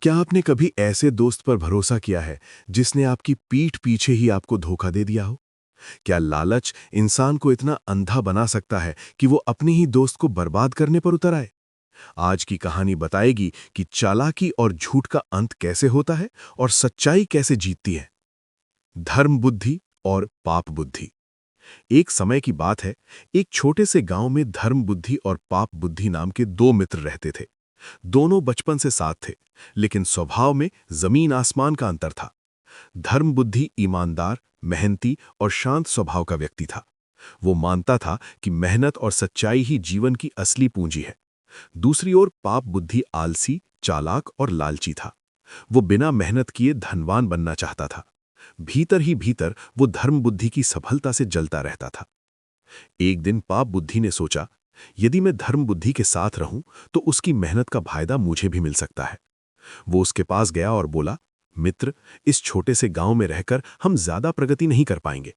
क्या आपने कभी ऐसे दोस्त पर भरोसा किया है जिसने आपकी पीठ पीछे ही आपको धोखा दे दिया हो? क्या लालच इंसान को इतना अंधा बना सकता है कि वो अपने ही दोस्त को बर्बाद करने पर उतर आए? आज की कहानी बताएगी कि चालाकी और झूठ का अंत कैसे होता है और सच्चाई कैसे जीतती है। धर्म बुद्धि और पाप बुद्धि। एक समय की बात है, एक छोटे से गांव में धर्म बुद्धि और पाप बुद्धि नाम के दो मित्र रहते थे। दोनों बचपन से साथ थे, लेकिन स्वभाव में जमीन आसमान का अंतर था। धर्म बुद्धि ईमानदार, मेहनती और शांत स्वभाव का व्यक्ति था। वो मानता था कि मेहनत और सच्चाई ही जीवन की असली पूंजी है। दूसरी ओर पाप बुद्धि आलसी, चालाक और लालची था। वो बिना मेहनत किए धनवान बनना चाहता था। भीतर ही भीतर वो धर्म बुद्धि की सफलता से जलता रहता था। एक दिन पाप बुद्धि ने सोचा, यदि मैं धर्म बुद्धि के साथ रहूं तो उसकी मेहनत का फायदा मुझे भी मिल सकता है। वो उसके पास गया और बोला, मित्र, इस छोटे से गांव में रहकर हम ज्यादा प्रगति नहीं कर पाएंगे।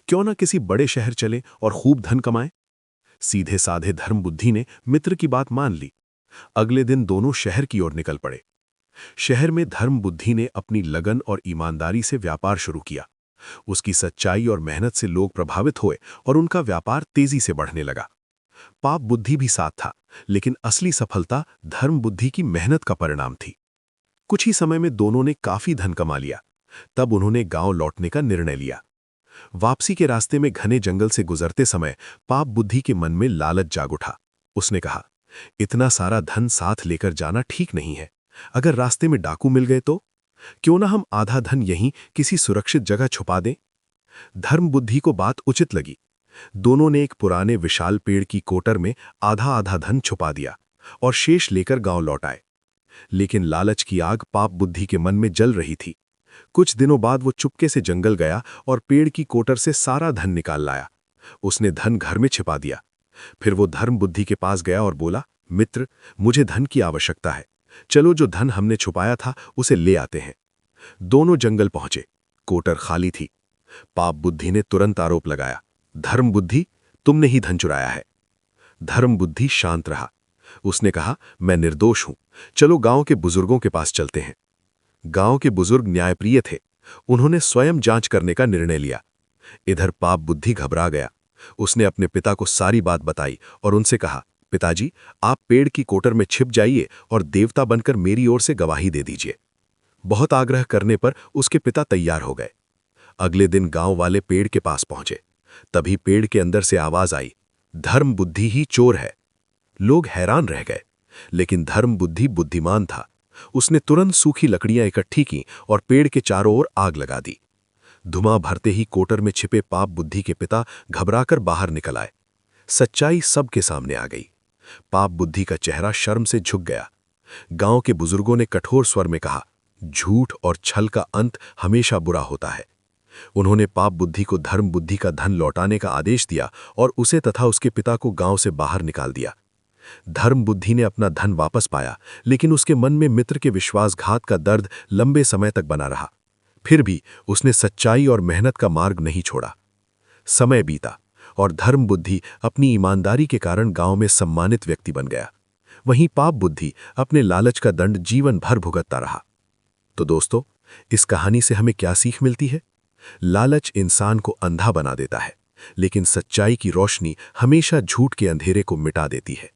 क्यों ना किसी बड़े शहर चलें और खूब धन कमाएं? सीधे साधे धर्म बुद्धि ने मित्र की बात मान ली। अगले दिन दोनों शहर की ओर निकल पड़े। शहर में धर्म बुद्धि ने अपनी लगन और ईमानदारी से व्यापार शुरू किया। उसकी सच्चाई और मेहनत से लोग प्रभावित हुए और उनका व्यापार तेजी से बढ़ने लगा। पाप बुद्धि भी साथ था, लेकिन असली सफलता धर्म बुद्धि की मेहनत का परिणाम थी। कुछ ही समय में दोनों ने काफी धन कमा लिया। तब उन्होंने गांव लौटने का निर्णय लिया। वापसी के रास्ते में घने जंगल से गुजरते समय पाप बुद्धि के मन में लालच जाग उठा। उसने कहा, इतना सारा धन साथ लेकर जाना ठीक नहीं है। अगर रास्ते में डाकू मिल गए तो? क्यों ना हम आधा धन यहीं किसी सुरक्षित जगह छुपा दें? धर्म बुद्धि को बात उचित लगी। दोनों ने एक पुराने विशाल पेड़ की कोटर में आधा आधा धन छुपा दिया और शेष लेकर गांव लौट आए। लेकिन लालच की आग पाप बुद्धि के मन में जल रही थी। कुछ दिनों बाद वो चुपके से जंगल गया और पेड़ की कोटर से सारा धन निकाल लाया। उसने धन घर में छिपा दिया। फिर वो धर्म बुद्धि के पास गया और बोला, मित्र, मुझे धन की आवश्यकता है। चलो जो धन हमने छुपाया था उसे ले आते हैं। दोनों जंगल पहुंचे। कोटर खाली थी। पाप बुद्धि ने तुरंत आरोप लगाया, धर्म बुद्धि, तुमने ही धन चुराया है। धर्म बुद्धि शांत रहा। उसने कहा, मैं निर्दोष हूं। चलो गांव के बुजुर्गों के पास चलते हैं। गांव के बुजुर्ग न्यायप्रिय थे। उन्होंने स्वयं जांच करने का निर्णय लिया। इधर पाप बुद्धि घबरा गया। उसने अपने पिता को सारी बात बताई और उनसे कहा, पिताजी, आप पेड़ की कोटर में छिप जाइए और देवता बनकर मेरी ओर से गवाही दे दीजिए। बहुत आग्रह करने पर उसके पिता तैयार हो गए। अगले दिन गांव वाले पेड़ के पास पहुंचे। तभी पेड़ के अंदर से आवाज आई, धर्म बुद्धि ही चोर है। लोग हैरान रह गए, लेकिन धर्म बुद्धि बुद्धिमान था। उसने तुरंत सूखी लकड़ियां इकट्ठी की और पेड़ के चारों ओर आग लगा दी। धुआं भरते ही कोटर में छिपे पाप बुद्धि के पिता घबराकर बाहर निकल आए। सच्चाई सबके सामने आ गई। पाप बुद्धि का चेहरा शर्म से झुक गया। गांव के बुजुर्गों ने कठोर स्वर में कहा, झूठ और छल का अंत हमेशा बुरा होता है। उन्होंने पाप बुद्धि को धर्म बुद्धि का धन लौटाने का आदेश दिया और उसे तथा उसके पिता को गांव से बाहर निकाल दिया। धर्म बुद्धि ने अपना धन वापस पाया, लेकिन उसके मन में मित्र के विश्वासघात का दर्द लंबे समय तक बना रहा। फिर भी उसने सच्चाई और मेहनत का मार्ग नहीं छोड़ा। समय बीता और धर्म बुद्धि अपनी ईमानदारी के कारण गांव में सम्मानित व्यक्ति बन गया। वहीं पाप बुद्धि अपने लालच का दंड जीवन भर भुगतता रहा। तो दोस्तों, इस कहानी से हमें क्या सीख मिलती है? लालच इंसान को अंधा बना देता है, लेकिन सच्चाई की रोशनी हमेशा झूठ के अंधेरे को मिटा देती है।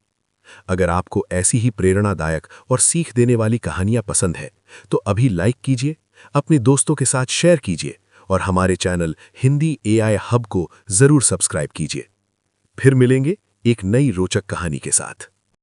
अगर आपको ऐसी ही प्रेरणादायक और सीख देने वाली कहानियां पसंद है तो अभी लाइक कीजिए, अपने दोस्तों के साथ शेयर कीजिए और हमारे चैनल हिंदी एआई हब को जरूर सब्सक्राइब कीजिए। फिर मिलेंगे एक नई रोचक कहानी के साथ।